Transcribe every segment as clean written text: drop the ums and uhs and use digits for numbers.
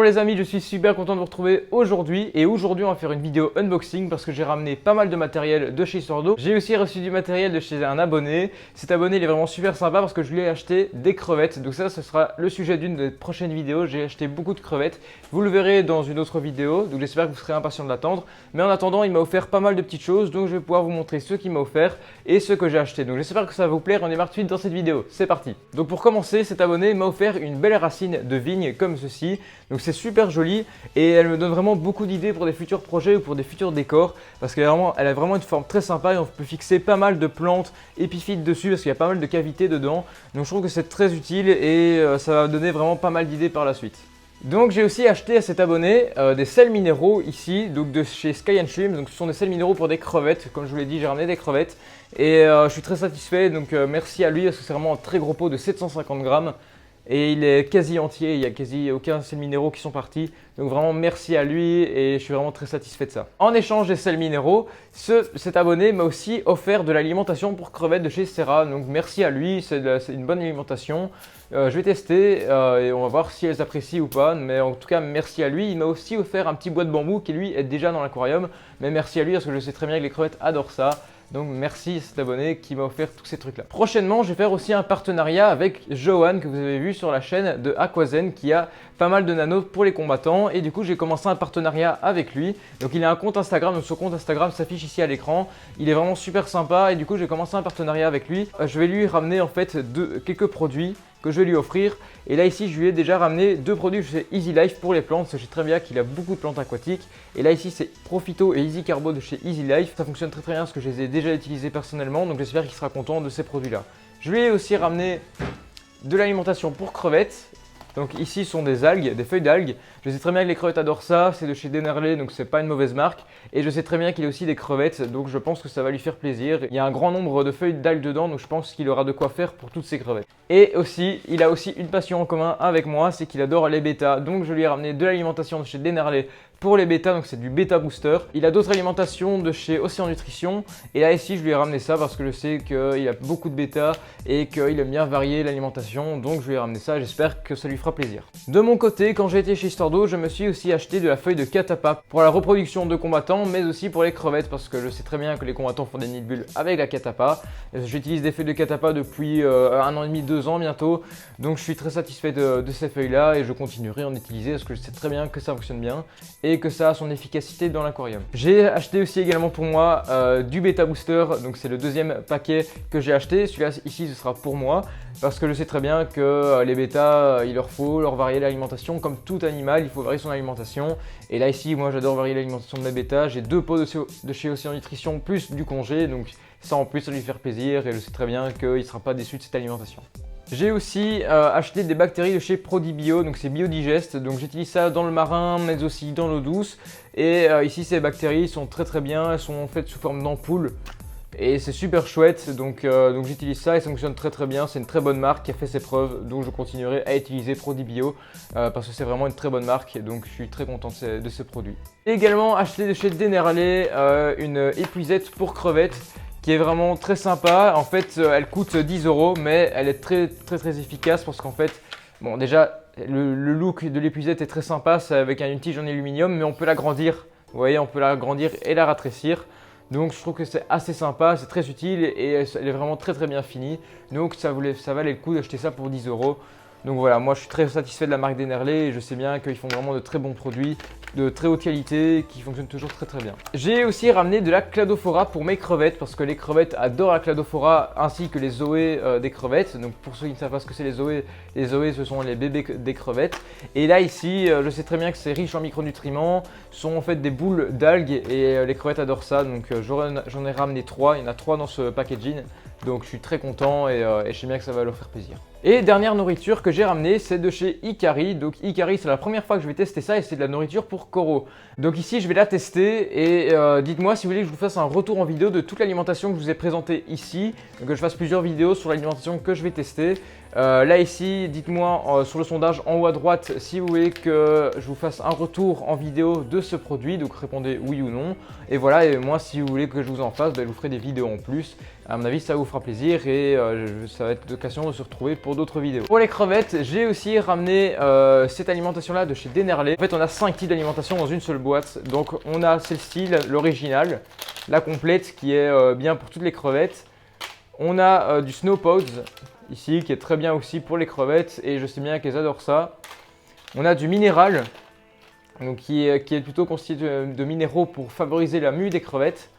les amis, je suis super content de vous retrouver aujourd'hui. Et aujourd'hui on va faire une vidéo unboxing parce que j'ai ramené pas mal de matériel de chez Histoire d'eau. J'ai aussi reçu du matériel de chez un abonné. Cet abonné il est vraiment super sympa parce que je lui ai acheté des crevettes. Donc ça ce sera le sujet d'une des prochaines vidéos. J'ai acheté beaucoup de crevettes. Vous le verrez dans une autre vidéo. Donc j'espère que vous serez impatient de l'attendre. Mais en attendant il m'a offert pas mal de petites choses. Donc je vais pouvoir vous montrer ce qu'il m'a offert et ce que j'ai acheté. Donc j'espère que ça va vous plaire. On démarre tout de suite dans cette vidéo. C'est parti. Donc pour commencer, cet abonné m'a offert une belle racine de vigne comme ceci. Donc c'est super joli et elle me donne vraiment beaucoup d'idées pour des futurs projets ou pour des futurs décors parce qu'elle a vraiment une forme très sympa et on peut fixer pas mal de plantes épiphytes dessus parce qu'il y a pas mal de cavités dedans. Donc je trouve que c'est très utile et ça va donner vraiment pas mal d'idées par la suite. Donc j'ai aussi acheté à cet abonné des sels minéraux ici, donc de chez Sky & Shrimp. Donc ce sont des sels minéraux pour des crevettes, comme je vous l'ai dit j'ai ramené des crevettes et je suis très satisfait, donc merci à lui parce que c'est vraiment un très gros pot de 750 grammes. Et il est quasi entier, il n'y a quasi aucun sel minéraux qui sont partis. Donc vraiment merci à lui et je suis vraiment très satisfait de ça. En échange des sels minéraux, cet abonné m'a aussi offert de l'alimentation pour crevettes de chez Serra. Donc merci à lui, c'est une bonne alimentation. Je vais tester et on va voir si elles apprécient ou pas. Mais en tout cas merci à lui. Il m'a aussi offert un petit bois de bambou qui lui est déjà dans l'aquarium. Mais merci à lui parce que je sais très bien que les crevettes adorent ça. Donc merci à cet abonné qui m'a offert tous ces trucs là. Prochainement je vais faire aussi un partenariat avec Johan que vous avez vu sur la chaîne de Aquazen qui a pas mal de nanos pour les combattants et du coup j'ai commencé un partenariat avec lui. Donc il a un compte Instagram, donc son compte Instagram s'affiche ici à l'écran. Il est vraiment super sympa et du coup j'ai commencé un partenariat avec lui. Je vais lui ramener en fait quelques produits que je vais lui offrir. Et là ici je lui ai déjà ramené deux produits chez Easy Life pour les plantes. Je sais très bien qu'il a beaucoup de plantes aquatiques. Et là ici c'est Profito et Easy Carbo de chez Easy Life. Ça fonctionne très bien parce que je les ai déjà utilisés personnellement. Donc j'espère qu'il sera content de ces produits là. Je lui ai aussi ramené de l'alimentation pour crevettes. Donc ici sont des algues, des feuilles d'algues. Je sais très bien que les crevettes adorent ça, c'est de chez Dennerley donc c'est pas une mauvaise marque. Et je sais très bien qu'il a aussi des crevettes donc je pense que ça va lui faire plaisir. Il y a un grand nombre de feuilles d'algues dedans donc je pense qu'il aura de quoi faire pour toutes ces crevettes. Et aussi, il a aussi une passion en commun avec moi, c'est qu'il adore les bêtas. Donc je lui ai ramené de l'alimentation de chez Dennerley pour les bêtas, donc c'est du bêta booster. Il a d'autres alimentations de chez Océan Nutrition. Et là ici je lui ai ramené ça parce que je sais qu'il a beaucoup de bêta et qu'il aime bien varier l'alimentation. Donc je lui ai ramené ça, j'espère que ça lui fera plaisir. De mon côté, quand j'ai été chez Histoire d'eau, je me suis aussi acheté de la feuille de catapa pour la reproduction de combattants, mais aussi pour les crevettes parce que je sais très bien que les combattants font des nids de bulles avec la catapa. J'utilise des feuilles de catapa depuis 1 an et demi, 2 ans bientôt. Donc je suis très satisfait de ces feuilles là et je continuerai à en utiliser parce que je sais très bien que ça fonctionne bien et que ça a son efficacité dans l'aquarium. J'ai acheté aussi également pour moi du bêta booster, donc c'est le deuxième paquet que j'ai acheté. Celui-là ici ce sera pour moi parce que je sais très bien que les bêtas il leur faut leur varier l'alimentation comme tout animal, il faut varier son alimentation. Et là ici moi j'adore varier l'alimentation de mes bêtas. J'ai 2 pots de chez Océan Nutrition plus du congé, donc ça en plus ça lui faire plaisir et je sais très bien qu'il ne sera pas déçu de cette alimentation. J'ai aussi acheté des bactéries de chez Prodibio, donc c'est Biodigest, donc j'utilise ça dans le marin mais aussi dans l'eau douce. Et ici ces bactéries sont très bien, elles sont faites sous forme d'ampoules et c'est super chouette, donc j'utilise ça et ça fonctionne très bien. C'est une très bonne marque qui a fait ses preuves, donc je continuerai à utiliser Prodibio parce que c'est vraiment une très bonne marque, donc je suis très content de ce produit. J'ai également acheté de chez Dennerley une épuisette pour crevettes qui est vraiment très sympa. En fait elle coûte 10 € mais elle est très efficace parce qu'en fait bon déjà le look de l'épuisette est très sympa, c'est avec une tige en aluminium mais on peut l'agrandir, vous voyez, on peut l'agrandir et la rétrécir. Donc je trouve que c'est assez sympa, c'est très utile et elle est vraiment très bien finie. Donc ça valait le coup d'acheter ça pour 10 €. Donc voilà, moi je suis très satisfait de la marque Dennerley et je sais bien qu'ils font vraiment de très bons produits, de très haute qualité, qui fonctionnent toujours très bien. J'ai aussi ramené de la cladophora pour mes crevettes parce que les crevettes adorent la cladophora ainsi que les zoés des crevettes. Donc pour ceux qui ne savent pas ce que c'est les zoés ce sont les bébés des crevettes. Et là ici, je sais très bien que c'est riche en micronutriments, ce sont en fait des boules d'algues et les crevettes adorent ça. Donc j'en ai ramené 3, il y en a 3 dans ce packaging. Donc je suis très content et je sais bien que ça va leur faire plaisir. Et dernière nourriture que j'ai ramenée, c'est de chez Ikari. Donc Ikari, c'est la première fois que je vais tester ça et c'est de la nourriture pour coraux. Donc ici, je vais la tester et dites-moi si vous voulez que je vous fasse un retour en vidéo de toute l'alimentation que je vous ai présentée ici. Donc que je fasse plusieurs vidéos sur l'alimentation que je vais tester. Là ici, dites-moi sur le sondage en haut à droite si vous voulez que je vous fasse un retour en vidéo de ce produit, donc répondez oui ou non. Et voilà, et moi si vous voulez que je vous en fasse, je vous ferai des vidéos en plus. À mon avis ça vous fera plaisir et ça va être l'occasion de se retrouver pour d'autres vidéos. Pour les crevettes, j'ai aussi ramené cette alimentation là de chez Dennerlé. En fait on a 5 types d'alimentation dans une seule boîte. Donc on a celle-ci, l'original, la complète qui est bien pour toutes les crevettes. On a du Snowpods ici qui est très bien aussi pour les crevettes et je sais bien qu'elles adorent ça. On a du minéral donc qui est plutôt constitué de minéraux pour favoriser la mue des crevettes.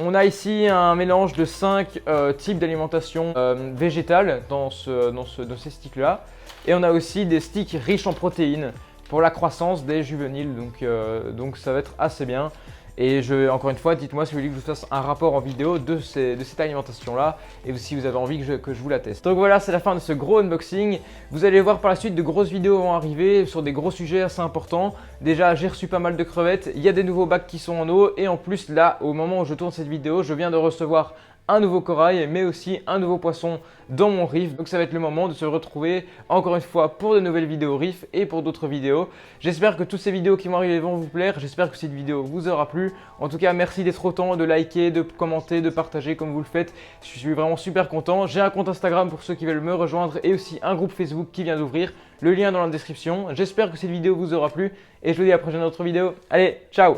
On a ici un mélange de 5 types d'alimentation végétale dans ces sticks là. Et on a aussi des sticks riches en protéines pour la croissance des juvéniles, donc ça va être assez bien. Et encore une fois, dites-moi si vous voulez que je vous fasse un rapport en vidéo de cette alimentation-là et si vous avez envie que je vous la teste. Donc voilà, c'est la fin de ce gros unboxing. Vous allez voir par la suite de grosses vidéos vont arriver sur des gros sujets assez importants. Déjà, j'ai reçu pas mal de crevettes, il y a des nouveaux bacs qui sont en eau et en plus là, au moment où je tourne cette vidéo, je viens de recevoir un nouveau corail mais aussi un nouveau poisson dans mon reef. Donc ça va être le moment de se retrouver encore une fois pour de nouvelles vidéos reef et pour d'autres vidéos. J'espère que toutes ces vidéos qui vont arriver vont vous plaire. J'espère que cette vidéo vous aura plu. En tout cas, merci d'être autant, de liker, de commenter, de partager comme vous le faites. Je suis vraiment super content. J'ai un compte Instagram pour ceux qui veulent me rejoindre et aussi un groupe Facebook qui vient d'ouvrir. Le lien dans la description. J'espère que cette vidéo vous aura plu et je vous dis à la prochaine autre vidéo. Allez, ciao!